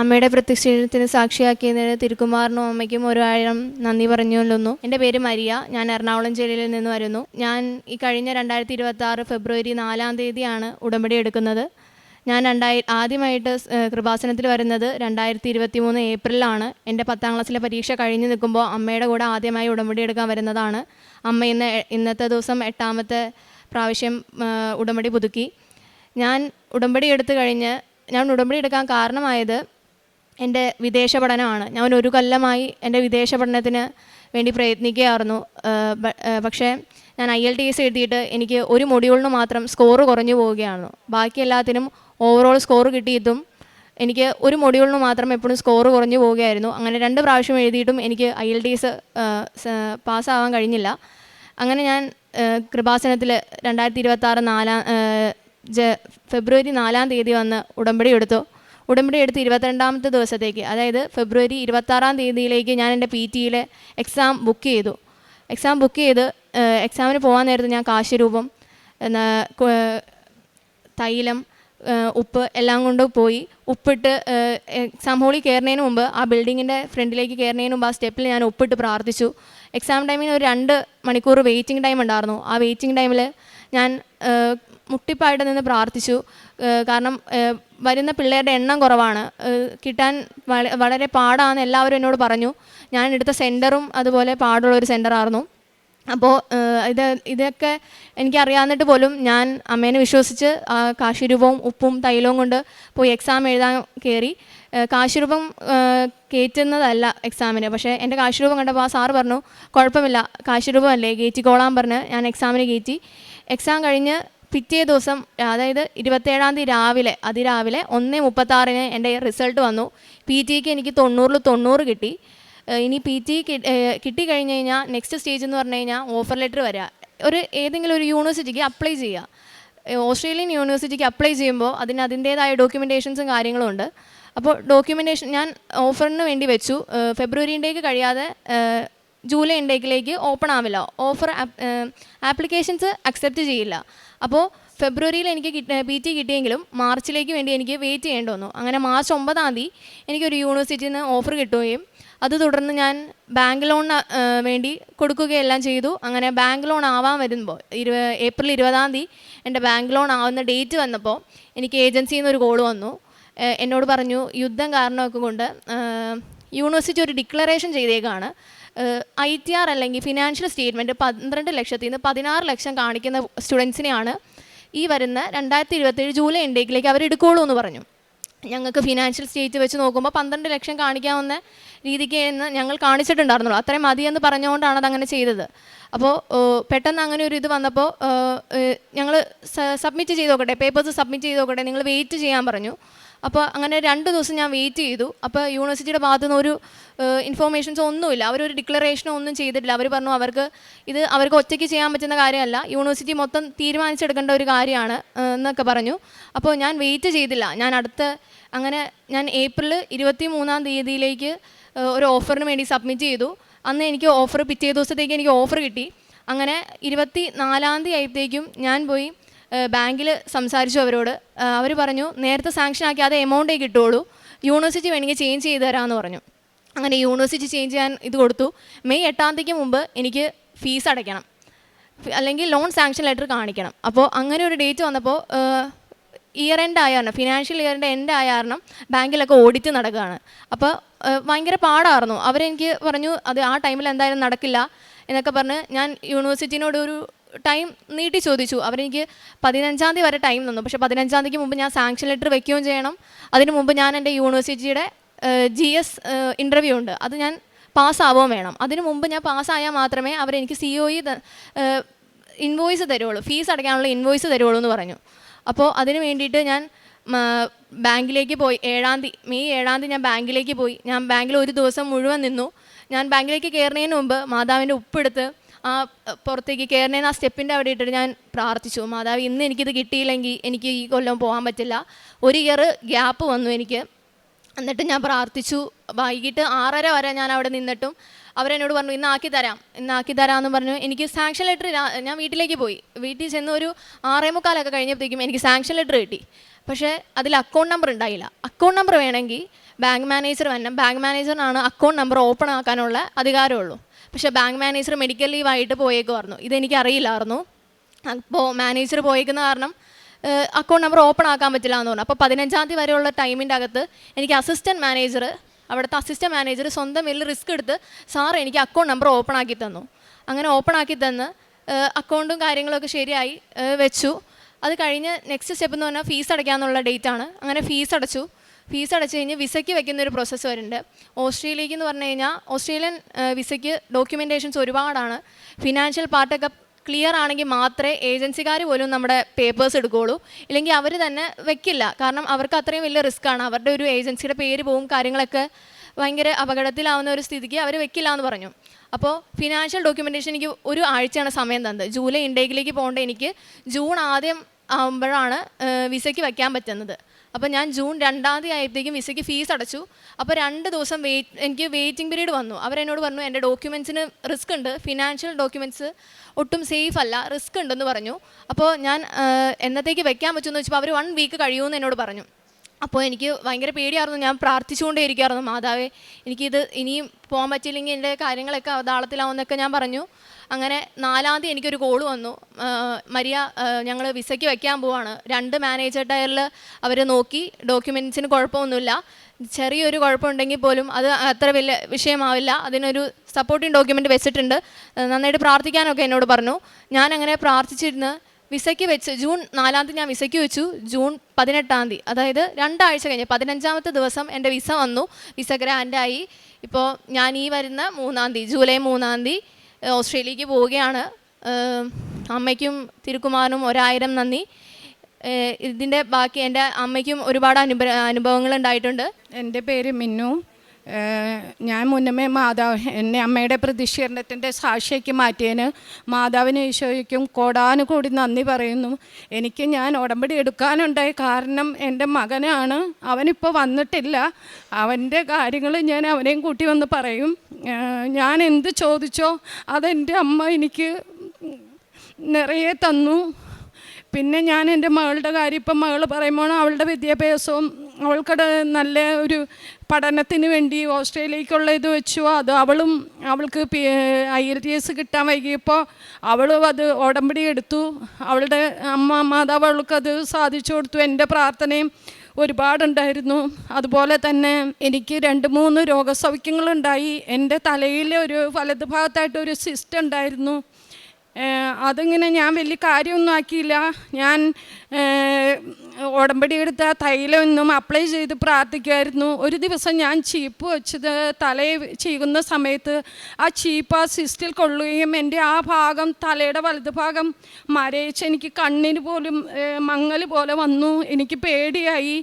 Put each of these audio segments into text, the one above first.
അമ്മയുടെ പ്രത്യക്ഷത്തിന് സാക്ഷിയാക്കിയതിന് തിരുക്കുമാറിനും അമ്മയ്ക്കും 1000 നന്ദി പറഞ്ഞുകൊള്ളുന്നു. എൻ്റെ പേര് മരിയ. ഞാൻ എറണാകുളം ജില്ലയിൽ നിന്ന് വരുന്നു. ഞാൻ ഈ കഴിഞ്ഞ 2026 ഫെബ്രുവരി 4-ാം തീയതിയാണ് ഉടമ്പടി എടുക്കുന്നത്. ഞാൻ ആദ്യമായിട്ട് കൃപാസനത്തിൽ വരുന്നത് 2023 ഏപ്രിലാണ്. എൻ്റെ 10ാം ക്ലാസ്സിലെ പരീക്ഷ കഴിഞ്ഞ് നിൽക്കുമ്പോൾ അമ്മയുടെ കൂടെ ആദ്യമായി ഉടമ്പടി എടുക്കാൻ വരുന്നതാണ്. അമ്മ ഇന്നത്തെ ദിവസം 8ാമത്തെ പ്രാവശ്യം ഉടമ്പടി പുതുക്കി. ഞാൻ ഉടമ്പടി എടുക്കാൻ കാരണമായത് എൻ്റെ വിദേശ പഠനമാണ്. ഞാൻ 1 കൊല്ലമായി എൻ്റെ വിദേശ പഠനത്തിന് വേണ്ടി പ്രയത്നിക്കുകയായിരുന്നു. പക്ഷേ ഞാൻ IELTS എഴുതിയിട്ട് എനിക്ക് ഒരു മൊഡ്യൂളിന് മാത്രം സ്കോർ കുറഞ്ഞു പോവുകയാണ്. ബാക്കി എല്ലാത്തിനും ഓവറോൾ സ്കോർ കിട്ടിയിട്ടും എനിക്ക് ഒരു മൊഡ്യൂളിന് മാത്രം എപ്പോഴും സ്കോർ കുറഞ്ഞു പോവുകയായിരുന്നു. അങ്ങനെ 2 പ്രാവശ്യം എഴുതിയിട്ടും എനിക്ക് IELTS പാസ്സാവാൻ കഴിഞ്ഞില്ല. അങ്ങനെ ഞാൻ കൃപാസനത്തിൽ 2026 ഫെബ്രുവരി 4-ാം തീയതി വന്ന് ഉടമ്പടി എടുത്ത് 22ാമത്തെ ദിവസത്തേക്ക്, അതായത് ഫെബ്രുവരി 26-ാം തീയതിയിലേക്ക് ഞാൻ എൻ്റെ PT-യിലെ എക്സാം ബുക്ക് ചെയ്തു. എക്സാമിന് പോകാൻ നേരത്ത് ഞാൻ കാശിരൂപം, തൈലം, ഉപ്പ് എല്ലാം കൊണ്ട് പോയി. ഉപ്പിട്ട് എക്സാം ഹോളിൽ കയറുന്നതിന് മുമ്പ് ആ ബിൽഡിങ്ങിൻ്റെ ഫ്രണ്ടിലേക്ക് കയറുന്നതിന് മുമ്പ് ആ സ്റ്റെപ്പിൽ ഞാൻ ഉപ്പിട്ട് പ്രാർത്ഥിച്ചു. എക്സാം ടൈമിന് ഒരു 2 മണിക്കൂർ വെയിറ്റിംഗ് ടൈം ഉണ്ടായിരുന്നു. ആ വെയിറ്റിംഗ് ടൈമിൽ ഞാൻ മുട്ടിപ്പായിട്ട് നിന്ന് പ്രാർത്ഥിച്ചു. കാരണം വരുന്ന പിള്ളേരുടെ എണ്ണം കുറവാണ്, കിട്ടാൻ വളരെ പാടാണെന്ന് എല്ലാവരും എന്നോട് പറഞ്ഞു. ഞാൻ എടുത്ത സെൻറ്ററും അതുപോലെ പാടുള്ളൊരു സെൻറ്ററായിരുന്നു. അപ്പോൾ ഇതൊക്കെ എനിക്കറിയാവുന്നിട്ട് പോലും ഞാൻ അമ്മേനെ വിശ്വസിച്ച് കാശിരൂപവും ഉപ്പും തൈലവും കൊണ്ട് പോയി എക്സാം എഴുതാൻ കയറി. കാശിരൂപം കയറ്റുന്നതല്ല എക്സാമിന്, പക്ഷേ എൻ്റെ കാശിരൂപം കണ്ടപ്പോൾ ആ സാറ് പറഞ്ഞു, കുഴപ്പമില്ല, കാശിരൂപം അല്ലേ, കയറ്റിക്കോളാൻ പറഞ്ഞ് ഞാൻ എക്സാമിന് കയറ്റി. എക്സാം കഴിഞ്ഞ് പിറ്റേ ദിവസം, അതായത് 27-ാം തീയതി അതിരാവിലെ 1:36 എൻ്റെ റിസൾട്ട് വന്നു. PT-ക്ക് എനിക്ക് 90-ൽ 90 കിട്ടി. ഇനി PT കിട്ടിക്കഴിഞ്ഞ് കഴിഞ്ഞാൽ നെക്സ്റ്റ് സ്റ്റേജ് എന്ന് പറഞ്ഞു കഴിഞ്ഞാൽ ഓഫർ ലെറ്റർ വരിക. ഏതെങ്കിലും ഒരു യൂണിവേഴ്സിറ്റിക്ക് അപ്ലൈ ചെയ്യുക. ഓസ്ട്രേലിയൻ യൂണിവേഴ്സിറ്റിക്ക് അപ്ലൈ ചെയ്യുമ്പോൾ അതിൻ്റേതായ ഡോക്യുമെൻറ്റേഷൻസും കാര്യങ്ങളും ഉണ്ട്. അപ്പോൾ ഡോക്യുമെൻറ്റേഷൻ ഞാൻ ഓഫറിന് വേണ്ടി വെച്ചു. ഫെബ്രുവരി ഇൻടേക്ക് കഴിയാതെ ജൂലൈ ഇൻടേക്കിലേക്ക് ഓപ്പൺ ആവില്ല. ഓഫർ ആപ്ലിക്കേഷൻസ് അക്സെപ്റ്റ് ചെയ്യില്ല. അപ്പോൾ ഫെബ്രുവരിയിൽ എനിക്ക് PT കിട്ടിയെങ്കിലും മാർച്ചിലേക്ക് വേണ്ടി എനിക്ക് വെയിറ്റ് ചെയ്യേണ്ടി വന്നു. അങ്ങനെ മാർച്ച് 9-ാം തീയതി എനിക്കൊരു യൂണിവേഴ്സിറ്റിയിൽ നിന്ന് ഓഫർ കിട്ടുകയും അത് തുടർന്ന് ഞാൻ ബാങ്ക് ലോണിന് വേണ്ടി കൊടുക്കുകയെല്ലാം ചെയ്തു. അങ്ങനെ ബാങ്ക് ലോൺ ആവാൻ വരുമ്പോൾ ഏപ്രിൽ 20-ാം തീയതി എൻ്റെ ബാങ്ക് ലോൺ ആവുന്ന ഡേറ്റ് വന്നപ്പോൾ എനിക്ക് ഏജൻസിയിൽ നിന്ന് ഒരു കോൾ വന്നു. എന്നോട് പറഞ്ഞു, യുദ്ധം കാരണമൊക്കെ കൊണ്ട് യൂണിവേഴ്സിറ്റി ഒരു ഡിക്ലറേഷൻ ചെയ്തേക്കാണ്. ITR അല്ലെങ്കിൽ ഫിനാൻഷ്യൽ സ്റ്റേറ്റ്മെൻറ്റ് 12 ലക്ഷത്തിൽ നിന്ന് 16 ലക്ഷം കാണിക്കുന്ന സ്റ്റുഡൻസിനെയാണ് ഈ വരുന്ന 2027 ജൂലൈ ഇൻടേക്കിലേക്ക് അവർ എടുക്കുകയുള്ളൂ എന്ന് പറഞ്ഞു. ഞങ്ങൾക്ക് ഫിനാൻഷ്യൽ സ്റ്റേറ്റ് വെച്ച് നോക്കുമ്പോൾ 12 ലക്ഷം കാണിക്കാവുന്ന രീതിക്ക് എന്ന് ഞങ്ങൾ കാണിച്ചിട്ടുണ്ടായിരുന്നുള്ളൂ. അത്രയും മതിയെന്ന് പറഞ്ഞുകൊണ്ടാണ് അതങ്ങനെ ചെയ്തത്. അപ്പോൾ പെട്ടെന്ന് അങ്ങനെ ഒരു ഇത് വന്നപ്പോൾ ഞങ്ങൾ സബ്മിറ്റ് ചെയ്ത് നോക്കട്ടെ, പേപ്പേഴ്സ് സബ്മിറ്റ് ചെയ്ത് നോക്കട്ടെ, നിങ്ങൾ വെയിറ്റ് ചെയ്യാൻ പറഞ്ഞു. അപ്പോൾ അങ്ങനെ 2 ദിവസം ഞാൻ വെയിറ്റ് ചെയ്തു. അപ്പോൾ യൂണിവേഴ്സിറ്റിയുടെ ഭാഗത്തു നിന്ന് ഒരു ഇൻഫോർമേഷൻസ് ഒന്നുമില്ല. അവരൊരു ഡിക്ലറേഷനോ ഒന്നും ചെയ്തിട്ടില്ല. അവർ പറഞ്ഞു അവർക്ക് ഒറ്റയ്ക്ക് ചെയ്യാൻ പറ്റുന്ന കാര്യമല്ല, യൂണിവേഴ്സിറ്റി മൊത്തം തീരുമാനിച്ചെടുക്കേണ്ട ഒരു കാര്യമാണ് എന്നൊക്കെ പറഞ്ഞു. അപ്പോൾ ഞാൻ വെയിറ്റ് ചെയ്തില്ല. ഞാൻ ഏപ്രിൽ 23-ാം തീയതിയിലേക്ക് ഒരു ഓഫറിന് വേണ്ടി സബ്മിറ്റ് ചെയ്തു. അന്ന് എനിക്ക് പിറ്റേ ദിവസത്തേക്ക് എനിക്ക് ഓഫർ കിട്ടി. അങ്ങനെ 24-ാം തീയതി ആയപ്പോഴത്തേക്കും ഞാൻ പോയി ബാങ്കിൽ സംസാരിച്ചു അവരോട്. അവർ പറഞ്ഞു, നേരത്തെ സാങ്ഷൻ ആക്കി അതേ എമൗണ്ടേ കിട്ടുള്ളൂ, യൂണിവേഴ്സിറ്റി വേണമെങ്കിൽ ചേഞ്ച് ചെയ്ത് തരാമെന്ന് പറഞ്ഞു. അങ്ങനെ യൂണിവേഴ്സിറ്റി ചേഞ്ച് ചെയ്യാൻ ഇത് കൊടുത്തു. മെയ് 8-ാം തീയതിക്ക് മുമ്പ് എനിക്ക് ഫീസ് അടയ്ക്കണം, അല്ലെങ്കിൽ ലോൺ സാങ്ഷൻ ലെറ്റർ കാണിക്കണം. അപ്പോൾ അങ്ങനെ ഒരു ഡേറ്റ് വന്നപ്പോൾ ഇയർ എൻഡ് ആയ കാരണം, ഫിനാൻഷ്യൽ ഇയറിൻ്റെ എൻഡ് ആയ കാരണം ബാങ്കിലൊക്കെ ഓഡിറ്റ് നടക്കുകയാണ്. അപ്പോൾ ഭയങ്കര പാടായിരുന്നു. അവരെനിക്ക് പറഞ്ഞു അത് ആ ടൈമിൽ എന്തായാലും നടക്കില്ല എന്നൊക്കെ പറഞ്ഞ് ഞാൻ യൂണിവേഴ്സിറ്റിനോട് ഒരു ടൈം നീട്ടി ചോദിച്ചു. അവരെനിക്ക് 15-ാം തീയതി വരെ ടൈം തന്നു. പക്ഷേ 15-ാം തീയതിക്ക് മുമ്പ് ഞാൻ സാങ്ഷൻ ലെറ്റർ വെക്കുകയും ചെയ്യണം. അതിന് മുമ്പ് ഞാൻ എൻ്റെ യൂണിവേഴ്സിറ്റിയുടെ GS ഇൻ്റർവ്യൂ ഉണ്ട്, അത് ഞാൻ പാസ്സാവുകയും വേണം. അതിന് മുമ്പ് ഞാൻ പാസ്സായാൽ മാത്രമേ അവരെനിക്ക് COE ഇൻവോയ്സ് തരുള്ളൂ, ഫീസ് അടയ്ക്കാനുള്ള ഇൻവോയ്സ് തരുള്ളൂ എന്ന് പറഞ്ഞു. അപ്പോൾ അതിന് വേണ്ടിയിട്ട് ഞാൻ ബാങ്കിലേക്ക് പോയി. മെയ് 7-ാം തീയതി ഞാൻ ബാങ്കിലേക്ക് പോയി. ഞാൻ ബാങ്കിൽ ഒരു ദിവസം മുഴുവൻ നിന്നു. ഞാൻ ബാങ്കിലേക്ക് കയറുന്നതിന് മുമ്പ് മാതാവിൻ്റെ ഉപ്പെടുത്ത് പുറത്തേക്ക് കയറുന്നതിന് ആ സ്റ്റെപ്പിൻ്റെ അവിടെ ഇട്ടിട്ട് ഞാൻ പ്രാർത്ഥിച്ചു, മാതാവ് ഇന്ന് എനിക്കിത് കിട്ടിയില്ലെങ്കിൽ എനിക്ക് ഈ കൊല്ലം പോകാൻ പറ്റില്ല. 1 ഇയർ ഗ്യാപ്പ് വന്നു എനിക്ക്. എന്നിട്ട് ഞാൻ പ്രാർത്ഥിച്ചു. വൈകിട്ട് 6:30 വരെ ഞാൻ അവിടെ നിന്നിട്ടും അവരെന്നോട് പറഞ്ഞു ഇന്നാക്കി തരാമെന്ന് പറഞ്ഞു. എനിക്ക് സാങ്ഷൻ ലെറ്റർ ഞാൻ വീട്ടിലേക്ക് പോയി. വീട്ടിൽ ചെന്ന് ഒരു 6:45 കഴിഞ്ഞപ്പോഴത്തേക്കും എനിക്ക് സാങ്ഷൻ ലെറ്റർ കിട്ടി. പക്ഷേ അതിൽ അക്കൗണ്ട് നമ്പർ ഉണ്ടായില്ല. അക്കൗണ്ട് നമ്പർ വേണമെങ്കിൽ ബാങ്ക് മാനേജർ വരണം. ബാങ്ക് മാനേജറിനാണ് അക്കൗണ്ട് നമ്പർ ഓപ്പൺ ആക്കാനുള്ള അധികാരമുള്ളൂ. പക്ഷേ ബാങ്ക് മാനേജർ മെഡിക്കൽ ലീവായിട്ട് പോയേക്കുമായിരുന്നു. ഇതെനിക്ക് അറിയില്ലായിരുന്നു. അപ്പോൾ മാനേജർ പോയേക്കുന്ന കാരണം അക്കൗണ്ട് നമ്പർ ഓപ്പൺ ആക്കാൻ പറ്റില്ല എന്ന് പറഞ്ഞു. അപ്പോൾ 15-ാം തീയതി വരെയുള്ള ടൈമിൻ്റെ അകത്ത് എനിക്ക് അവിടുത്തെ അസിസ്റ്റൻറ്റ് മാനേജർ സ്വന്തം വലിയ റിസ്ക് എടുത്ത് സാർ എനിക്ക് അക്കൗണ്ട് നമ്പർ ഓപ്പൺ ആക്കി തന്നു. അങ്ങനെ ഓപ്പൺ ആക്കി തന്ന് അക്കൗണ്ടും കാര്യങ്ങളൊക്കെ ശരിയായി വെച്ചു. അത് കഴിഞ്ഞ് നെക്സ്റ്റ് സ്റ്റെപ്പ് എന്ന് പറഞ്ഞാൽ ഫീസ് അടയ്ക്കാമെന്നുള്ള ഡേറ്റാണ്. അങ്ങനെ ഫീസ് അടച്ചു കഴിഞ്ഞ് വിസയ്ക്ക് വെക്കുന്നൊരു പ്രോസസ്സ് വരുന്നുണ്ട്. ഓസ്ട്രേലിയക്ക് എന്ന് പറഞ്ഞു കഴിഞ്ഞാൽ ഓസ്ട്രേലിയൻ വിസയ്ക്ക് ഡോക്യുമെൻറ്റേഷൻസ് ഒരുപാടാണ്. ഫിനാൻഷ്യൽ പാർട്ടൊക്കെ ക്ലിയർ ആണെങ്കിൽ മാത്രമേ ഏജൻസിക്കാർ പോലും നമ്മുടെ പേപ്പേഴ്സ് എടുക്കുകയുള്ളൂ. ഇല്ലെങ്കിൽ അവർ തന്നെ വെക്കില്ല. കാരണം അവർക്ക് അത്രയും വലിയ റിസ്ക്കാണ്. അവരുടെ ഒരു ഏജൻസിയുടെ പേര് പോവും, കാര്യങ്ങളൊക്കെ ഭയങ്കര അപകടത്തിലാവുന്ന ഒരു സ്ഥിതിക്ക് അവർ വെക്കില്ല എന്ന് പറഞ്ഞു. അപ്പോൾ ഫിനാൻഷ്യൽ ഡോക്യുമെൻറ്റേഷൻ എനിക്ക് ഒരു ആഴ്ചയാണ് സമയം തന്നത്. ജൂലൈ ഇൻടേക്കിലേക്ക് പോകേണ്ട എനിക്ക് ജൂൺ ആദ്യം ആകുമ്പോഴാണ് വിസയ്ക്ക് വയ്ക്കാൻ പറ്റുന്നത്. അപ്പോൾ ഞാൻ ജൂൺ 2-ാം തീയതി ആയപ്പോഴത്തേക്കും വിസയ്ക്ക് ഫീസ് അടച്ചു. അപ്പോൾ 2 ദിവസം എനിക്ക് വെയിറ്റിംഗ് പീരീഡ് വന്നു. അവരെന്നോട് പറഞ്ഞു എൻ്റെ ഡോക്യുമെൻറ്റ്സിന് റിസ്ക് ഉണ്ട്, ഫിനാൻഷ്യൽ ഡോക്യുമെൻറ്റ്സ് ഒട്ടും സേഫ് അല്ല, റിസ്ക് ഉണ്ടെന്ന് പറഞ്ഞു. അപ്പോൾ ഞാൻ എന്നത്തേക്ക് വെക്കാൻ പറ്റുമെന്ന് വെച്ചപ്പോൾ അവർ 1 വീക്ക് കഴിയുമെന്ന് എന്നോട് പറഞ്ഞു. അപ്പോൾ എനിക്ക് ഭയങ്കര പേടിയായിരുന്നു. ഞാൻ പ്രാർത്ഥിച്ചുകൊണ്ടേ ഇരിക്കുമായിരുന്നു, മാതാവേ എനിക്കിത് ഇനിയും പോകാൻ പറ്റിയില്ലെങ്കിൽ എൻ്റെ കാര്യങ്ങളൊക്കെ അവതാളത്തിലാവുമെന്നൊക്കെ ഞാൻ പറഞ്ഞു. അങ്ങനെ 4-ാം തീയതി എനിക്കൊരു കോൾ വന്നു, മരിയ ഞങ്ങൾ വിസയ്ക്ക് വെക്കാൻ പോവാണ്. 2 മാനേജർ ടയറിൽ അവർ നോക്കി, ഡോക്യുമെൻറ്റ്സിന് കുഴപ്പമൊന്നുമില്ല, ചെറിയൊരു കുഴപ്പമുണ്ടെങ്കിൽ പോലും അത് അത്ര വലിയ വിഷയമാവില്ല, അതിനൊരു സപ്പോർട്ടിങ് ഡോക്യുമെൻ്റ് വെച്ചിട്ടുണ്ട്, നന്നായിട്ട് പ്രാർത്ഥിക്കാനൊക്കെ എന്നോട് പറഞ്ഞു. ഞാനങ്ങനെ പ്രാർത്ഥിച്ചിരുന്ന് വിസയ്ക്ക് വെച്ച് ജൂൺ 4-ാം തീയതി ഞാൻ വിസയ്ക്ക് വെച്ചു. ജൂൺ 18-ാം തീയതി, അതായത് 2 ആഴ്ച കഴിഞ്ഞ് 15-ാമത്തെ ദിവസം എൻ്റെ വിസ വന്നു, വിസ ഗ്രാൻഡായി. ഇപ്പോൾ ഞാൻ ഈ വരുന്ന 3-ാം തീയതി, ജൂലൈ 3-ാം തീയതി ഓസ്ട്രേലിയക്ക് പോവുകയാണ്. അമ്മയ്ക്കും തിരുക്കുമാരനും 1000 നന്ദി. ഇതിൻ്റെ ബാക്കി എൻ്റെ അമ്മയ്ക്കും ഒരുപാട് അനുഭവങ്ങൾ ഉണ്ടായിട്ടുണ്ട്. എൻ്റെ പേര് മിന്നു. ഞാൻ മുന്നമേ എന്നെ അമ്മയുടെ പ്രതിഷേധത്തിൻ്റെ സാക്ഷിക്ക് മാറ്റിയതിന് മാതാവിന് ഈശോയ്ക്കും കോടാനുകൂടി നന്ദി പറയുന്നു. ഞാൻ ഉടമ്പടി എടുക്കാനുണ്ടായ കാരണം എൻ്റെ മകനാണ്. അവനിപ്പോൾ വന്നിട്ടില്ല. അവൻ്റെ കാര്യങ്ങൾ ഞാൻ അവനെയും കൂട്ടി വന്ന് പറയും. ഞാൻ എന്ത് ചോദിച്ചോ അതെൻ്റെ അമ്മ എനിക്ക് നിറയെ തന്നു. പിന്നെ ഞാൻ എൻ്റെ മകളുടെ കാര്യം ഇപ്പം മകൾ പറയുമ്പോൾ അവളുടെ വിദ്യാഭ്യാസവും അവൾക്കടെ നല്ല ഒരു പഠനത്തിന് വേണ്ടി ഓസ്ട്രേലിയക്കുള്ള ഇത് വെച്ചു. അത് അവൾക്ക് IELTS കിട്ടാൻ വൈകിയപ്പോൾ അത് ഉടമ്പടി എടുത്തു. അവളുടെ മാതാവ് അവൾക്കത് സാധിച്ചു കൊടുത്തു. എൻ്റെ പ്രാർത്ഥനയും ഒരുപാടുണ്ടായിരുന്നു. അതുപോലെ തന്നെ എനിക്ക് 2-3 രോഗസൗഖ്യങ്ങളുണ്ടായി. എൻ്റെ തലയിൽ ഒരു വലത് ഭാഗത്തായിട്ടൊരു സിസ്റ്റ് ഉണ്ടായിരുന്നു. അതിങ്ങനെ ഞാൻ വലിയ കാര്യമൊന്നും ആക്കിയില്ല. ഞാൻ ഉടമ്പടി എടുത്ത തൈലമൊന്നും അപ്ലൈ ചെയ്ത് പ്രാർത്ഥിക്കുമായിരുന്നു. ഒരു ദിവസം ഞാൻ ചീപ്പ് വെച്ചത് തലയെ ചെയ്യുന്ന സമയത്ത് ആ സിസ്റ്റിൽ കൊള്ളുകയും എൻ്റെ ആ ഭാഗം തലയുടെ വലത് ഭാഗം മരയിച്ച് എനിക്ക് കണ്ണിന് പോലും മങ്ങൽ പോലെ വന്നു. എനിക്ക് പേടിയായി.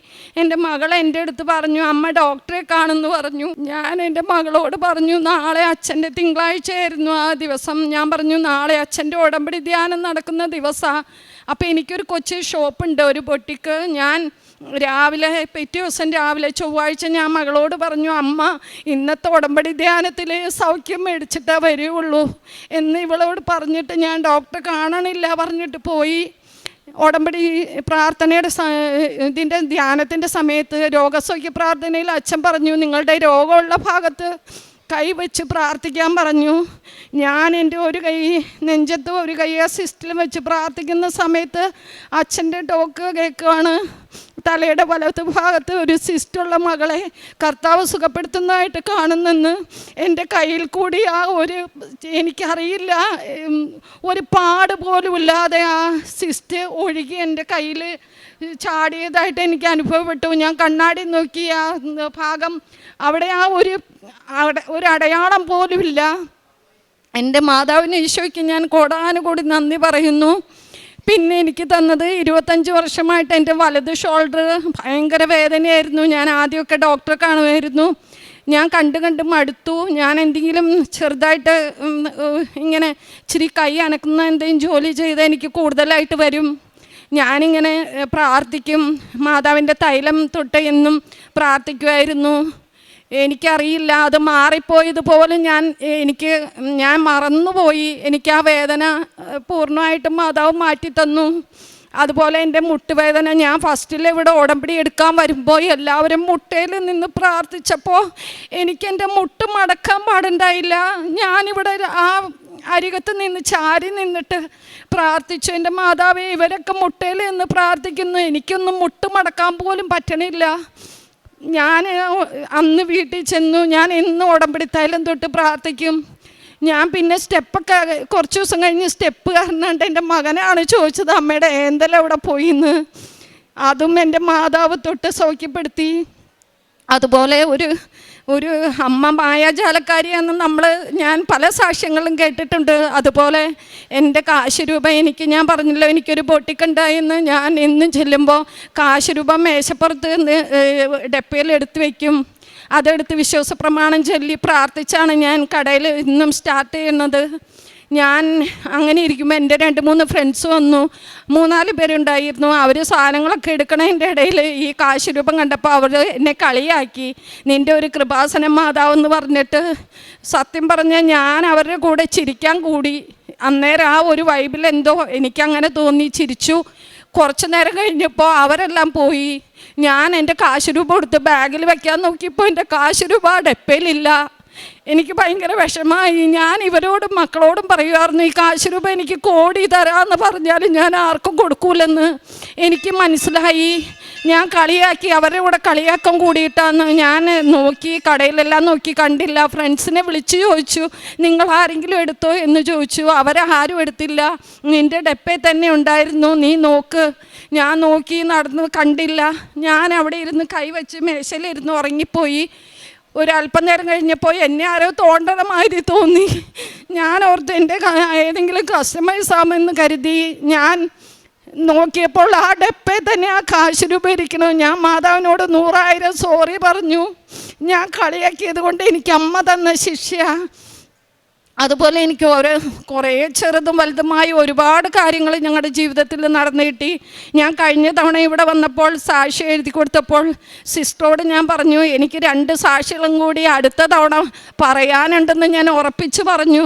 എൻ്റെ മകൾ എൻ്റെ അടുത്ത് പറഞ്ഞു, അമ്മ ഡോക്ടറെ കാണുമെന്ന് പറഞ്ഞു. ഞാൻ എൻ്റെ മകളോട് പറഞ്ഞു, നാളെ അച്ഛൻ്റെ തിങ്കളാഴ്ചയായിരുന്നു ആ ദിവസം. ഞാൻ പറഞ്ഞു, നാളെ അച്ഛൻ്റെ ഉടമ്പടി ധ്യാനം നടക്കുന്ന ദിവസമാണ്. അപ്പോൾ എനിക്കൊരു കൊച്ചു ഷോപ്പുണ്ട്, ഒരു ബൊട്ടിക്ക്. ഞാൻ പിറ്റേ ദിവസം രാവിലെ ചൊവ്വാഴ്ച ഞാൻ മകളോട് പറഞ്ഞു, അമ്മ ഇന്നത്തെ ഉടമ്പടി ധ്യാനത്തിൽ സൗഖ്യം മേടിച്ചിട്ടേ വരികയുള്ളൂ എന്ന് ഇവളോട് പറഞ്ഞിട്ട് ഞാൻ ഡോക്ടറെ കാണണില്ല പറഞ്ഞിട്ട് പോയി. ഉടമ്പടി പ്രാർത്ഥനയുടെ ഇതിൻ്റെ ധ്യാനത്തിൻ്റെ സമയത്ത് രോഗസൗഖ്യ പ്രാർത്ഥനയിൽ അച്ഛൻ പറഞ്ഞു, നിങ്ങളുടെ രോഗമുള്ള ഭാഗത്ത് കൈ വെച്ച് പ്രാർത്ഥിക്കാൻ പറഞ്ഞു. ഞാൻ എൻ്റെ ഒരു കൈ നെഞ്ചത്തും ഒരു കൈ സിസ്റ്റിലും വെച്ച് പ്രാർത്ഥിക്കുന്ന സമയത്ത് അച്ഛൻ്റെ ടോക്ക് കേൾക്കുകയാണ്. തലയുടെ വലത്ത് ഭാഗത്ത് ഒരു സിസ്റ്റുള്ള മകളെ കർത്താവ് സുഖപ്പെടുത്തുന്നതായിട്ട് കാണുന്നെന്ന്. എൻ്റെ കയ്യിൽ കൂടി എനിക്കറിയില്ല, ഒരു പാട് പോലും ഇല്ലാതെ ആ സിസ്റ്റ് ഒഴുകി എൻ്റെ കയ്യിൽ ചാടിയതായിട്ട് എനിക്ക് അനുഭവപ്പെട്ടു. ഞാൻ കണ്ണാടി നോക്കി ആ ഭാഗം, അവിടെ ഒരു അടയാളം പോലുമില്ല. എൻ്റെ മാതാവിന് ഈശോയ്ക്ക് ഞാൻ കോടാനുകൂടി നന്ദി പറയുന്നു. പിന്നെ എനിക്ക് തന്നത് 25 വർഷമായിട്ട് എൻ്റെ വലത് ഷോൾഡർ ഭയങ്കര വേദനയായിരുന്നു. ഞാൻ ആദ്യമൊക്കെ ഡോക്ടറെ കാണുമായിരുന്നു. ഞാൻ കണ്ട് മടുത്തു. ഞാൻ എന്തെങ്കിലും ചെറുതായിട്ട് ഇങ്ങനെ ഇച്ചിരി കൈ അനക്കുന്ന എന്തെങ്കിലും ജോലി ചെയ്താൽ എനിക്ക് കൂടുതലായിട്ട് വരും. ഞാനിങ്ങനെ പ്രാർത്ഥിക്കും, മാതാവിൻ്റെ തൈലം തൊട്ട് എന്നും പ്രാർത്ഥിക്കുമായിരുന്നു. എനിക്കറിയില്ല, അത് മാറിപ്പോയതുപോലെ ഞാൻ മറന്നുപോയി. എനിക്ക് ആ വേദന പൂർണ്ണമായിട്ടും മാതാവ് മാറ്റിത്തന്നു. അതുപോലെ എൻ്റെ മുട്ടുവേദന, ഞാൻ ഫസ്റ്റിൽ ഇവിടെ ഉടമ്പടി എടുക്കാൻ വരുമ്പോൾ എല്ലാവരും മുട്ടയിൽ നിന്ന് പ്രാർത്ഥിച്ചപ്പോൾ എനിക്ക് എൻ്റെ മുട്ട് മടക്കാൻ പാടുണ്ടായില്ല. ഞാനിവിടെ ആ അരികത്ത് നിന്ന് ചാരി നിന്നിട്ട് പ്രാർത്ഥിച്ചു, എൻ്റെ മാതാവേ ഇവരൊക്കെ മുട്ടയിൽ നിന്ന് പ്രാർത്ഥിക്കുന്നു, എനിക്കൊന്നും മുട്ട് മടക്കാൻ പോലും പറ്റണില്ല. ഞാൻ അന്ന് വീട്ടിൽ ചെന്നു, ഞാൻ എന്നും ഉടമ്പടി തൈലം തൊട്ട് പ്രാർത്ഥിക്കും. ഞാൻ പിന്നെ സ്റ്റെപ്പൊക്കെ കുറച്ച് ദിവസം കഴിഞ്ഞ് സ്റ്റെപ്പ് കാരണമുണ്ട് എൻ്റെ മകനാണ് ചോദിച്ചത്, അമ്മയുടെ എന്തെല്ലാം ഇവിടെ പോയിന്ന്. അതും എൻ്റെ മാതാവ് തൊട്ട് സൗഖ്യപ്പെടുത്തി. അതുപോലെ ഒരു അമ്മ മായാജാലക്കാരിയാണെന്ന് ഞാൻ പല സാക്ഷ്യങ്ങളും കേട്ടിട്ടുണ്ട്. അതുപോലെ എൻ്റെ കാശ് രൂപ ഞാൻ പറഞ്ഞല്ലോ, എനിക്കൊരു പൊട്ടിക്കുണ്ടായെന്ന്. ഞാൻ എന്നും ചെല്ലുമ്പോൾ കാശ് രൂപ മേശപ്പുറത്ത് ഡപ്പയിൽ എടുത്ത് വയ്ക്കും. അതെടുത്ത് വിശ്വാസ പ്രമാണം ചൊല്ലി പ്രാർത്ഥിച്ചാണ് ഞാൻ കടയിൽ ഇന്നും സ്റ്റാർട്ട് ചെയ്യുന്നത്. ഞാൻ അങ്ങനെ ഇരിക്കുമ്പോൾ എൻ്റെ 2-3 ഫ്രണ്ട്സ് വന്നു, 3-4 പേരുണ്ടായിരുന്നു. അവർ സാധനങ്ങളൊക്കെ എടുക്കണതിൻ്റെ ഇടയിൽ ഈ കാശ് രൂപം കണ്ടപ്പോൾ അവർ എന്നെ കളിയാക്കി, നിൻ്റെ ഒരു കൃപാസനം മാതാവെന്ന് പറഞ്ഞിട്ട്. സത്യം പറഞ്ഞാൽ ഞാൻ അവരുടെ കൂടെ ചിരിക്കാൻ കൂടി. അന്നേരം ആ ഒരു വൈബിൽ എന്തോ എനിക്കങ്ങനെ തോന്നി, ചിരിച്ചു. കുറച്ച് നേരം കഴിഞ്ഞപ്പോൾ അവരെല്ലാം പോയി. ഞാൻ എൻ്റെ കാശ് രൂപ എടുത്ത് ബാഗിൽ വയ്ക്കാൻ നോക്കിയപ്പോൾ എൻ്റെ കാശ് രൂപ ഡപ്പയിലില്ല. എനിക്ക് ഭയങ്കര വിഷമമായി. ഞാൻ ഇവരോടും മക്കളോടും പറയുമായിരുന്നു, ഈ കാശ് രൂപ എനിക്ക് കോടി തരാമെന്ന് പറഞ്ഞാലും ഞാൻ ആർക്കും കൊടുക്കൂലെന്ന്. എനിക്ക് മനസ്സിലായി. ഞാൻ കളിയാക്കി, അവരുടെ കൂടെ കളിയാക്കം കൂടിയിട്ടാന്ന്. ഞാൻ നോക്കി, കടയിലെല്ലാം നോക്കി, കണ്ടില്ല. ഫ്രണ്ട്സിനെ വിളിച്ച് ചോദിച്ചു, നിങ്ങൾ ആരെങ്കിലും എടുത്തോ എന്ന് ചോദിച്ചു. അവരാരും എടുത്തില്ല, നിൻ്റെ ഡപ്പയിൽ തന്നെ ഉണ്ടായിരുന്നു, നീ നോക്ക്. ഞാൻ നോക്കി നടന്ന് കണ്ടില്ല. ഞാൻ അവിടെ ഇരുന്ന് കൈവച്ച് മേശയിലിരുന്ന് ഉറങ്ങിപ്പോയി. ഒരല്പം നേരം കഴിഞ്ഞപ്പോൾ എന്നെ ആരോ തോണ്ടണ മാതിരി തോന്നി. ഞാൻ ഓർത്ത് എൻ്റെ ഏതെങ്കിലും കസ്റ്റമേഴ്സ് ആമെന്ന് കരുതി ഞാൻ നോക്കിയപ്പോൾ ആ ഡപ്പയിൽ തന്നെ ആ കാശ് രൂപ ഇരിക്കണം. ഞാൻ മാതാവിനോട് 100,000 സോറി പറഞ്ഞു. ഞാൻ കളിയാക്കിയത് കൊണ്ട് എനിക്ക് അമ്മ തന്ന ശിക്ഷ. അതുപോലെ എനിക്ക് കുറേ ചെറുതും വലുതുമായ ഒരുപാട് കാര്യങ്ങൾ ഞങ്ങളുടെ ജീവിതത്തിൽ നടന്നു കിട്ടി. ഞാൻ കഴിഞ്ഞ തവണ ഇവിടെ വന്നപ്പോൾ സാക്ഷി എഴുതി കൊടുത്തപ്പോൾ സിസ്റ്ററോട് ഞാൻ പറഞ്ഞു, എനിക്ക് 2 സാക്ഷികളും കൂടി അടുത്ത തവണ പറയാനുണ്ടെന്ന് ഞാൻ ഉറപ്പിച്ച് പറഞ്ഞു.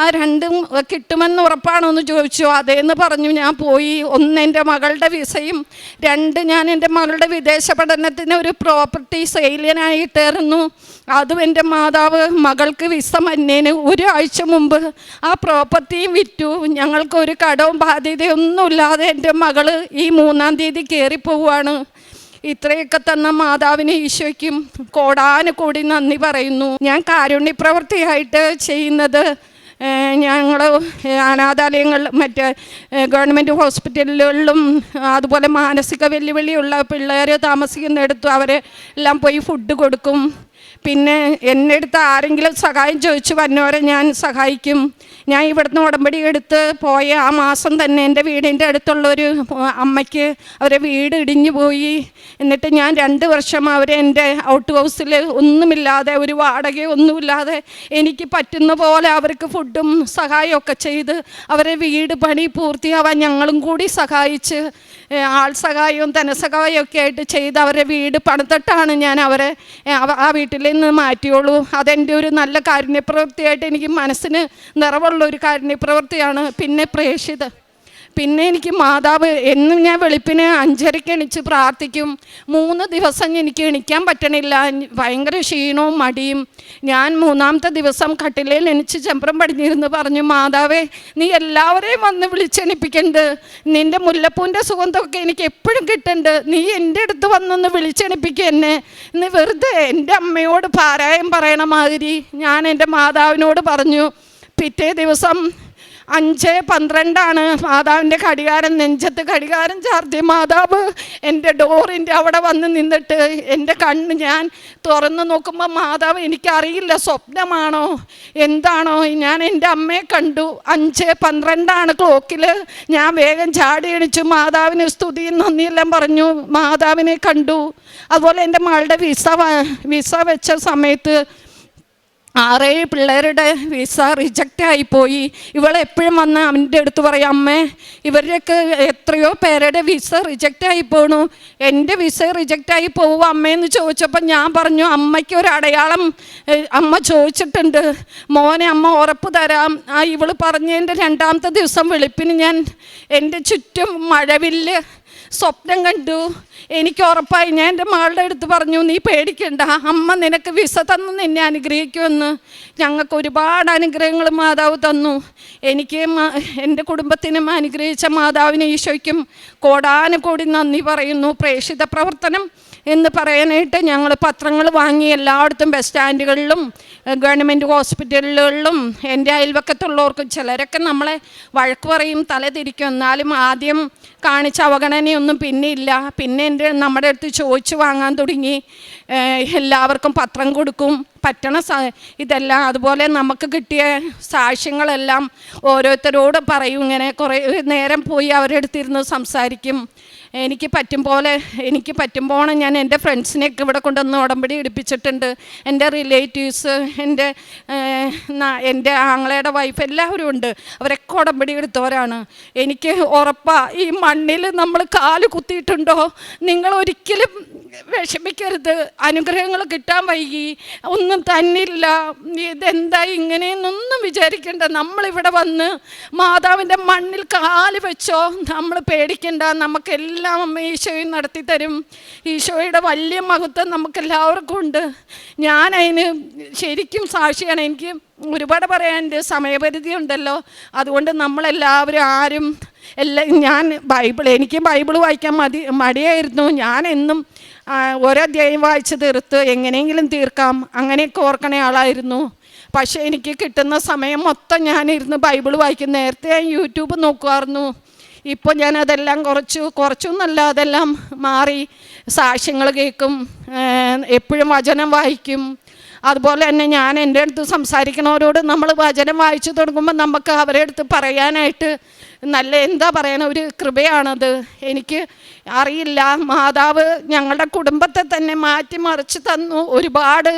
ആ 2ഉം കിട്ടുമെന്ന് ഉറപ്പാണോ എന്ന് ചോദിച്ചു. അതേന്ന് പറഞ്ഞു. ഞാൻ പോയി. 1 എൻ്റെ മകളുടെ വിസയും 2 ഞാൻ എൻ്റെ മകളുടെ വിദേശ പഠനത്തിന് ഒരു പ്രോപ്പർട്ടി സെയിലിനായിട്ടായിരുന്നു. അതും എൻ്റെ മാതാവ് മകൾക്ക് വിസ മന്നേന് 1 ആഴ്ച മുമ്പ് ആ പ്രോപ്പർട്ടിയും വിറ്റു. ഞങ്ങൾക്ക് ഒരു കടവും ബാധ്യതയൊന്നുമില്ലാതെ എൻ്റെ മകള് ഈ 3-ാം തീയതി കയറിപ്പോവുകയാണ്. ഇത്രയൊക്കെ തന്ന മാതാവിന് ഈശോയ്ക്കും കോടാനുകൂടി നന്ദി പറയുന്നു. ഞാൻ കാരുണ്യപ്രവൃത്തിയായിട്ട് ചെയ്യുന്നത്, ഞങ്ങൾ അനാഥാലയങ്ങൾ, മറ്റ് ഗവൺമെൻറ് ഹോസ്പിറ്റലുകളിലും അതുപോലെ മാനസിക വെല്ലുവിളിയുള്ള പിള്ളേർ താമസിക്കുന്നിടത്തും അവരെ എല്ലാം പോയി ഫുഡ് കൊടുക്കും. പിന്നെ എൻ്റെ അടുത്ത് ആരെങ്കിലും സഹായം ചോദിച്ചു വന്നവരെ ഞാൻ സഹായിക്കും. ഞാൻ ഇവിടുന്ന് ഉടമ്പടി എടുത്ത് പോയ ആ മാസം തന്നെ എൻ്റെ വീടിൻ്റെ അടുത്തുള്ളൊരു അമ്മയ്ക്ക് അവരെ വീട് ഇടിഞ്ഞു പോയി. എന്നിട്ട് ഞാൻ 2 വർഷം അവരെ എൻ്റെ ഔട്ട് ഹൗസിൽ ഒന്നുമില്ലാതെ, ഒരു വാടകയോ ഒന്നുമില്ലാതെ എനിക്ക് പറ്റുന്ന പോലെ അവർക്ക് ഫുഡും സഹായമൊക്കെ ചെയ്ത് അവരെ വീട് പണി പൂർത്തിയാവാൻ ഞങ്ങളും കൂടി സഹായിച്ച്, ആൾ സഹായവും ധനസഹായവും ഒക്കെ ആയിട്ട് ചെയ്ത് അവരെ വീട് പണിതിട്ടാണ് ഞാൻ അവരെ ആ വീട്ടിൽ നിന്ന് മാറ്റിയുള്ളൂ. അതെൻ്റെ ഒരു നല്ല കാരുണ്യപ്രവൃത്തിയായിട്ട് എനിക്ക് മനസ്സിന് നിറവുള്ളൊരു കാരുണ്യപ്രവൃത്തിയാണ്. പിന്നെ പ്രേക്ഷിത, പിന്നെ എനിക്ക് മാതാവ് എന്നും ഞാൻ വെളുപ്പിന് 5:30 എണിച്ച് പ്രാർത്ഥിക്കും. 3 ദിവസം എനിക്ക് എണിക്കാൻ പറ്റണില്ല, ഭയങ്കര ക്ഷീണവും മടിയും. ഞാൻ 3-ാമത്തെ ദിവസം കട്ടിലേൽ എണിച്ച് ചെമ്പരം പടിഞ്ഞിരുന്ന് പറഞ്ഞു, മാതാവേ നീ എല്ലാവരെയും വന്ന് വിളിച്ചെണിപ്പിക്കണ്ട്, നിൻ്റെ മുല്ലപ്പൂവിൻ്റെ സുഗന്ധമൊക്കെ എനിക്ക് എപ്പോഴും കിട്ടുന്നുണ്ട്, നീ എൻ്റെ അടുത്ത് വന്നൊന്ന് വിളിച്ചെണിപ്പിക്കുക എന്നെ. ഇന്ന് വെറുതെ എൻ്റെ അമ്മയോട് പാരായം പറയണ മാതിരി ഞാൻ എൻ്റെ മാതാവിനോട് പറഞ്ഞു. പിറ്റേ ദിവസം 5:12 മാതാവിൻ്റെ ഘടികാരം, നെഞ്ചത്ത് ഘടികാരം ചാർത്തി മാതാവ് എൻ്റെ ഡോറിൻ്റെ അവിടെ വന്ന് നിന്നിട്ട് എൻ്റെ കണ്ണ് ഞാൻ തുറന്ന് നോക്കുമ്പോൾ മാതാവ്, എനിക്കറിയില്ല സ്വപ്നമാണോ എന്താണോ, ഞാൻ എൻ്റെ അമ്മയെ കണ്ടു. 5:12 ക്ലോക്കിൽ ഞാൻ വേഗം ചാടി എണിച്ചു, മാതാവിന് സ്തുതിയും നന്ദിയെല്ലാം പറഞ്ഞു, മാതാവിനെ കണ്ടു. അതുപോലെ എൻ്റെ മകളുടെ വിസ വെച്ച സമയത്ത് 6-7 പിള്ളേരുടെ വിസ റിജക്റ്റ് ആയിപ്പോയി. ഇവളെപ്പോഴും വന്ന് അവൻ്റെ അടുത്ത് പറയും, അമ്മേ ഇവരുടെയൊക്കെ എത്രയോ പേരുടെ വിസ റിജക്റ്റ് ആയി പോണു, എൻ്റെ വിസ റിജക്റ്റ് ആയി പോവും അമ്മയെന്ന് ചോദിച്ചപ്പോൾ ഞാൻ പറഞ്ഞു, അമ്മയ്ക്ക് ഒരു അടയാളം അമ്മ ചോദിച്ചിട്ടുണ്ട് മോനെ, അമ്മ ഉറപ്പ് തരാം. ഇവൾ പറഞ്ഞതിൻ്റെ 2-ാമത്തെ ദിവസം വെളുപ്പിന് ഞാൻ എൻ്റെ ചുറ്റും മഴവില്ല് സ്വപ്നം കണ്ടു. എനിക്ക് ഉറപ്പായി. ഞാൻ എൻ്റെ മകളുടെ അടുത്ത് പറഞ്ഞു, നീ പേടിക്കണ്ട, അമ്മ നിനക്ക് വിസ തന്ന് നിന്നെ അനുഗ്രഹിക്കുമെന്ന്. ഞങ്ങൾക്ക് ഒരുപാട് അനുഗ്രഹങ്ങൾ മാതാവ് തന്നു. എനിക്ക് എൻ്റെ കുടുംബത്തിനും അനുഗ്രഹിച്ച മാതാവിന് ഈശോയ്ക്കും കോടാനുകോടി നന്ദി പറയുന്നു. പ്രേക്ഷിത പ്രവർത്തനം എന്ന് പറയാനായിട്ട് ഞങ്ങൾ പത്രങ്ങൾ വാങ്ങി എല്ലായിടത്തും ബസ് സ്റ്റാൻഡുകളിലും ഗവൺമെൻറ് ഹോസ്പിറ്റലുകളിലും എൻ്റെ അയൽവക്കത്തുള്ളവർക്കും, ചിലരൊക്കെ നമ്മളെ വഴക്ക് പറയും, തലതിരിക്കും, എന്നാലും ആദ്യം കാണിച്ച അവഗണനയൊന്നും പിന്നെ ഇല്ല. പിന്നെ നമ്മുടെ അടുത്ത് ചോദിച്ചു വാങ്ങാൻ തുടങ്ങി. എല്ലാവർക്കും പത്രം കൊടുക്കും, പറ്റണ ഇതെല്ലാം. അതുപോലെ നമുക്ക് കിട്ടിയ സാക്ഷ്യങ്ങളെല്ലാം ഓരോരുത്തരോട് പറയും. ഇങ്ങനെ കുറേ നേരം പോയി അവരുടെ അടുത്തിരുന്ന് സംസാരിക്കും. എനിക്ക് പറ്റുമ്പോൾ ഞാൻ എൻ്റെ ഫ്രണ്ട്സിനെയൊക്കെ ഇവിടെ കൊണ്ടുവന്ന് ഉടമ്പടി എടുപ്പിച്ചിട്ടുണ്ട്. എൻ്റെ റിലേറ്റീവ്സ്, എൻ്റെ ആങ്ങളയുടെ വൈഫ് എല്ലാവരും ഉണ്ട്. അവരൊക്കെ ഉടമ്പടി എടുത്തവരാണ്. എനിക്ക് ഉറപ്പാണ്, ഈ മണ്ണിൽ നമ്മൾ കാല് കുത്തിയിട്ടുണ്ടോ നിങ്ങൾ ഒരിക്കലും വിഷമിക്കരുത്. അനുഗ്രഹങ്ങൾ കിട്ടാൻ വൈകി ഒന്നും തന്നില്ല, ഇതെന്താ ഇങ്ങനെയെന്നൊന്നും വിചാരിക്കണ്ട. നമ്മളിവിടെ വന്ന് മാതാവിൻ്റെ മണ്ണിൽ കാല് വെച്ചോ, നമ്മൾ പേടിക്കണ്ട. നമുക്കെല്ലാം അമ്മ ഈശോയും നടത്തി തരും. ഈശോയുടെ വലിയ മഹത്വം നമുക്കെല്ലാവർക്കും ഉണ്ട്. ഞാനതിന് ശരിക്കും സാക്ഷിയാണ്. എനിക്ക് ഒരുപാട് പറയാനുണ്ട്, സമയപരിധി ഉണ്ടല്ലോ. അതുകൊണ്ട് നമ്മളെല്ലാവരും എനിക്ക് ബൈബിൾ വായിക്കാൻ മടിയായിരുന്നു. ഞാനെന്നും ഒരധ്യായം വായിച്ച് തീർത്ത് എങ്ങനെയെങ്കിലും തീർക്കാം അങ്ങനെയൊക്കെ ഓർക്കണ ആളായിരുന്നു. പക്ഷേ എനിക്ക് കിട്ടുന്ന സമയം മൊത്തം ഞാനിരുന്ന് ബൈബിൾ വായിക്കും. നേരത്തെ ഞാൻ യൂട്യൂബ് നോക്കുമായിരുന്നു. ഇപ്പോൾ ഞാനതെല്ലാം കുറച്ചൊന്നല്ല, അതെല്ലാം മാറി. സാക്ഷ്യങ്ങൾ കേൾക്കും, എപ്പോഴും വചനം വായിക്കും. അതുപോലെ തന്നെ ഞാൻ എൻ്റെ അടുത്ത് സംസാരിക്കണവരോട് നമ്മൾ വചനം വായിച്ചു തുടങ്ങുമ്പോൾ നമുക്ക് അവരുടെ അടുത്ത് പറയാനായിട്ട് എന്താ പറയണ ഒരു കൃപയാണത്. എനിക്ക് അറിയില്ല, മാതാവ് ഞങ്ങളുടെ കുടുംബത്തെ തന്നെ മാറ്റിമറിച്ച് തന്നു. ഒരുപാട്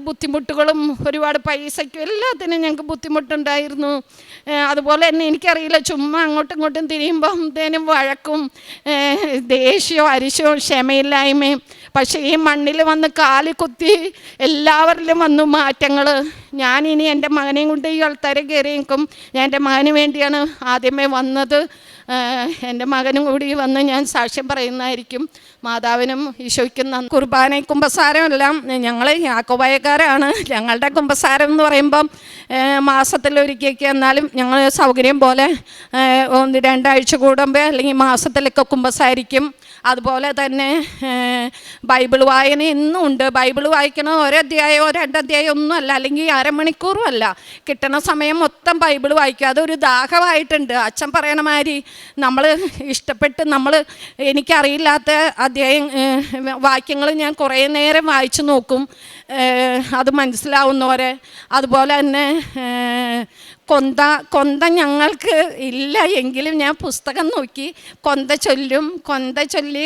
ബുദ്ധിമുട്ടുകളും ഒരുപാട് പൈസയ്ക്കും എല്ലാത്തിനും ഞങ്ങൾക്ക് ബുദ്ധിമുട്ടുണ്ടായിരുന്നു. അതുപോലെ തന്നെ എനിക്കറിയില്ല, ചുമ്മാ അങ്ങോട്ടും ഇങ്ങോട്ടും തിരിയുമ്പോഴത്തേനും വഴക്കും ദേഷ്യവും അരിശവും ക്ഷമയില്ലായ്മയും. പക്ഷേ ഈ മണ്ണിൽ വന്ന് കാല് കുത്തി എല്ലാവരിലും വന്നു മാറ്റങ്ങൾ. ഞാനിനി എൻ്റെ മകനെയും കൊണ്ട് ഈ ആൾക്കാരെ കയറി നിൽക്കും. ഞാൻ എൻ്റെ മകന് വേണ്ടിയാണ് ആദ്യമേ വന്നത്. എൻ്റെ മകനും കൂടി വന്ന് ഞാൻ സാക്ഷ്യം പറയുന്നതായിരിക്കും. മാതാവിനും ഈശോയ്ക്കും നന്ദി. കുർബാന കുമ്പസാരമെല്ലാം ഞങ്ങൾ യാക്കോബായക്കാരാണ്. ഞങ്ങളുടെ കുമ്പസാരം എന്ന് പറയുമ്പം മാസത്തിലൊരിക്കൊക്കെ, എന്നാലും ഞങ്ങൾ സൗകര്യം പോലെ 2 ആഴ്ച കൂടുമ്പോൾ അല്ലെങ്കിൽ മാസത്തിലൊക്കെ കുമ്പസാരിക്കും. അതുപോലെ തന്നെ ബൈബിൾ വായന എന്നും ഉണ്ട്. ബൈബിൾ വായിക്കണ ഒരധ്യായമോ 2 അധ്യായം ഒന്നുമല്ല, അല്ലെങ്കിൽ അരമണിക്കൂറും അല്ല, കിട്ടണ സമയം മൊത്തം ബൈബിൾ വായിക്കുക. അതൊരു ദാഹമായിട്ടുണ്ട്. അച്ഛൻ പറയണ മാതിരി നമ്മൾ ഇഷ്ടപ്പെട്ട് എനിക്കറിയില്ലാത്ത വാക്യങ്ങൾ ഞാൻ കുറേ നേരം വായിച്ചു നോക്കും, അത് മനസ്സിലാവുന്നവരെ. അതുപോലെ തന്നെ കൊന്ത ഞങ്ങൾക്ക് ഇല്ല എങ്കിലും ഞാൻ പുസ്തകം നോക്കി കൊന്ത ചൊല്ലി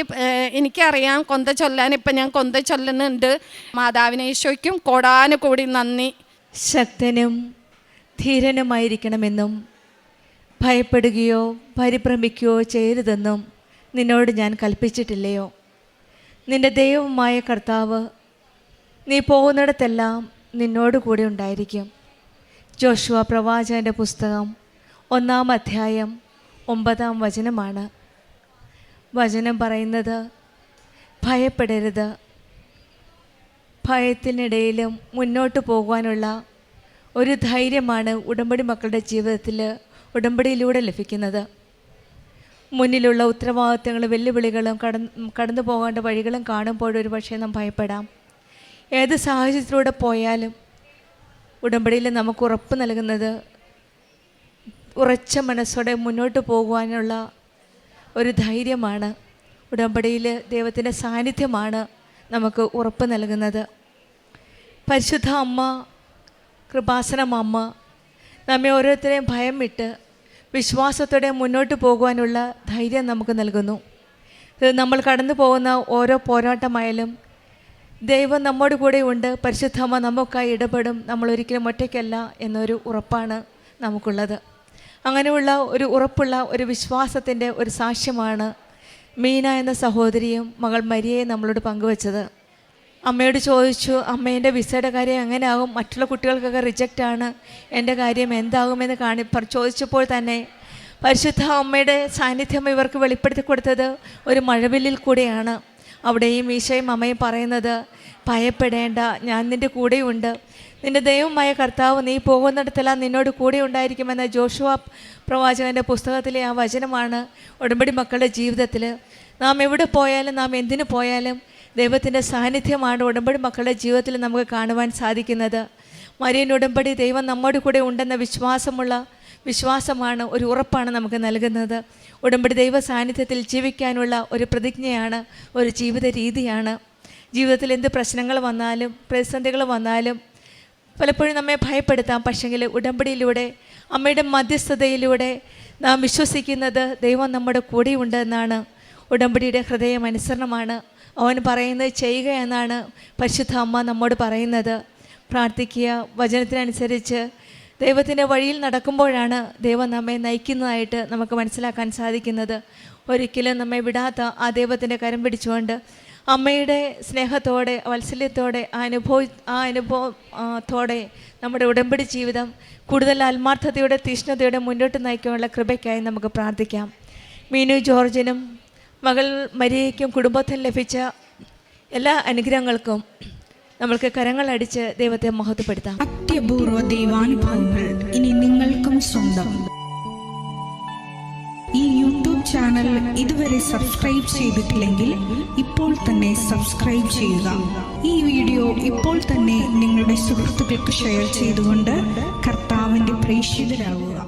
എനിക്കറിയാം കൊന്ത ചൊല്ലാൻ. ഇപ്പം ഞാൻ കൊന്ത ചൊല്ലുന്നുണ്ട്. മാതാവിനെ ഈശോയ്ക്കും കോടാനുകൂടി നന്ദി. ശക്തനും ധീരനുമായിരിക്കണമെന്നും ഭയപ്പെടുകയോ പരിഭ്രമിക്കുകയോ ചെയ്യരുതെന്നും നിന്നോട് ഞാൻ കൽപ്പിച്ചിട്ടില്ലയോ? നിന്റെ ദൈവമായ കർത്താവ് നീ പോകുന്നിടത്തെല്ലാം നിന്നോട് കൂടെ ഉണ്ടായിരിക്കും. ജോഷുവ പ്രവാചകൻ്റെ പുസ്തകം 1-ാം അധ്യായം 9-ാം വചനമാണ്. വചനം പറയുന്നത്, ഭയപ്പെടരുത്. ഭയത്തിനിടയിലും മുന്നോട്ട് പോകുവാനുള്ള ഒരു ധൈര്യമാണ് ഉടമ്പടി മക്കളുടെ ജീവിതത്തിൽ ഉടമ്പടിയിലൂടെ ലഭിക്കുന്നത്. മുന്നിലുള്ള ഉത്തരവാദിത്തങ്ങളും വെല്ലുവിളികളും കടന്നു പോകേണ്ട വഴികളും കാണുമ്പോഴൊരു പക്ഷേ നാം ഭയപ്പെടാം. ഏത് സാഹചര്യത്തിലൂടെ പോയാലും ഉടമ്പടിയിൽ നമുക്ക് ഉറപ്പ് നൽകുന്നത് ഉറച്ച മനസ്സോടെ മുന്നോട്ട് പോകുവാനുള്ള ഒരു ധൈര്യമാണ്. ഉടമ്പടിയിൽ ദൈവത്തിൻ്റെ സാന്നിധ്യമാണ് നമുക്ക് ഉറപ്പ് നൽകുന്നത്. പരിശുദ്ധ അമ്മ, കൃപാസനം അമ്മ നമ്മെ ഓരോരുത്തരെയും ഭയം വിട്ട് വിശ്വാസത്തോടെ മുന്നോട്ട് പോകുവാനുള്ള ധൈര്യം നമുക്ക് നൽകുന്നു. ഇത് നമ്മൾ കടന്നു പോകുന്ന ഓരോ പോരാട്ടമായാലും ദൈവം നമ്മോട് കൂടെ ഉണ്ട്, പരിശുദ്ധമ്മ നമുക്കായി ഇടപെടും, നമ്മളൊരിക്കലും ഒറ്റയ്ക്കല്ല എന്നൊരു ഉറപ്പാണ് നമുക്കുള്ളത്. അങ്ങനെയുള്ള ഒരു ഉറപ്പുള്ള ഒരു വിശ്വാസത്തിൻ്റെ ഒരു സാക്ഷ്യമാണ് മീന എന്ന സഹോദരിയും മകൾ മരിയയും നമ്മളോട് പങ്കുവച്ചത്. അമ്മയോട് ചോദിച്ചു, അമ്മേൻ്റെ വിസയുടെ കാര്യം എങ്ങനെയാകും, മറ്റുള്ള കുട്ടികൾക്കൊക്കെ റിജക്റ്റാണ്, എൻ്റെ കാര്യം എന്താകുമെന്ന് ചോദിച്ചപ്പോൾ തന്നെ പരിശുദ്ധ അമ്മയുടെ സാന്നിധ്യം ഇവർക്ക് വെളിപ്പെടുത്തി കൊടുത്തത് ഒരു മഴവില്ലിൽ കൂടെയാണ്. അവിടെയും ഈശോയും അമ്മയും പറയുന്നത്, ഭയപ്പെടേണ്ട, ഞാൻ നിൻ്റെ കൂടെയുണ്ട്, നിൻ്റെ ദൈവമായ കർത്താവ് നീ പോകുന്നിടത്തെല്ലാം നിന്നോട് കൂടെ ഉണ്ടായിരിക്കുമെന്ന ജോഷുവ പ്രവാചകൻ്റെ പുസ്തകത്തിലെ ആ വചനമാണ് ഉടമ്പടി മക്കളുടെ ജീവിതത്തിൽ. നാം എവിടെ പോയാലും, നാം എന്തിനു പോയാലും ദൈവത്തിൻ്റെ സാന്നിധ്യമാണ് ഉടമ്പടി മക്കളുടെ ജീവിതത്തിൽ നമുക്ക് കാണുവാൻ സാധിക്കുന്നത്. മരിയൻ ഉടമ്പടി ദൈവം നമ്മോട് കൂടെ ഉണ്ടെന്ന വിശ്വാസമാണ്, ഒരു ഉറപ്പാണ് നമുക്ക് നൽകുന്നത്. ഉടമ്പടി ദൈവ സാന്നിധ്യത്തിൽ ജീവിക്കാനുള്ള ഒരു പ്രതിജ്ഞയാണ്, ഒരു ജീവിത രീതിയാണ്. ജീവിതത്തിൽ എന്ത് പ്രശ്നങ്ങൾ വന്നാലും പ്രതിസന്ധികൾ വന്നാലും പലപ്പോഴും നമ്മെ ഭയപ്പെടുത്താം. പക്ഷെങ്കിൽ ഉടമ്പടിയിലൂടെ, അമ്മയുടെ മധ്യസ്ഥതയിലൂടെ നാം വിശ്വസിക്കുന്നത് ദൈവം നമ്മുടെ കൂടെയുണ്ട് എന്നാണ്. ഉടമ്പടിയുടെ ഹൃദയം അനുസരണമാണ്. അവൻ പറയുന്നത് ചെയ്യുക എന്നാണ് പരിശുദ്ധ അമ്മ നമ്മോട് പറയുന്നത്. പ്രാർത്ഥിക്കുക, വചനത്തിനനുസരിച്ച് ദൈവത്തിൻ്റെ വഴിയിൽ നടക്കുമ്പോഴാണ് ദൈവം നമ്മെ നയിക്കുന്നതായിട്ട് നമുക്ക് മനസ്സിലാക്കാൻ സാധിക്കുന്നത്. ഒരിക്കലും നമ്മെ വിടാത്ത ആ ദൈവത്തിൻ്റെ കരം പിടിച്ചുകൊണ്ട് അമ്മയുടെ സ്നേഹത്തോടെ, വാത്സല്യത്തോടെ, ആ അനുഭവത്തോടെ നമ്മുടെ ഉടമ്പടി ജീവിതം കൂടുതൽ ആത്മാർത്ഥതയോടെ, തീഷ്ണതയോടെ മുന്നോട്ട് നയിക്കാനുള്ള കൃപയ്ക്കായി നമുക്ക് പ്രാർത്ഥിക്കാം. മീനു ജോർജിനും മകൾ മരിയയ്ക്കും കുടുംബത്തിൽ ലഭിച്ച എല്ലാ അനുഗ്രഹങ്ങൾക്കും നമ്മൾക്ക് കരങ്ങളടിച്ച് ദൈവത്തെ മഹത്വപ്പെടുത്താം. അത്യപൂർവ ദൈവാനുഭവങ്ങൾ ഇനി നിങ്ങൾക്കും സ്വന്തം. ഈ യൂട്യൂബ് ചാനൽ ഇതുവരെ സബ്സ്ക്രൈബ് ചെയ്തിട്ടില്ലെങ്കിൽ ഇപ്പോൾ തന്നെ സബ്സ്ക്രൈബ് ചെയ്യുക. ഈ വീഡിയോ ഇപ്പോൾ തന്നെ നിങ്ങളുടെ സുഹൃത്തുക്കൾക്ക് ഷെയർ ചെയ്തുകൊണ്ട് കർത്താവിൻ്റെ പ്രേക്ഷിതരാകുക.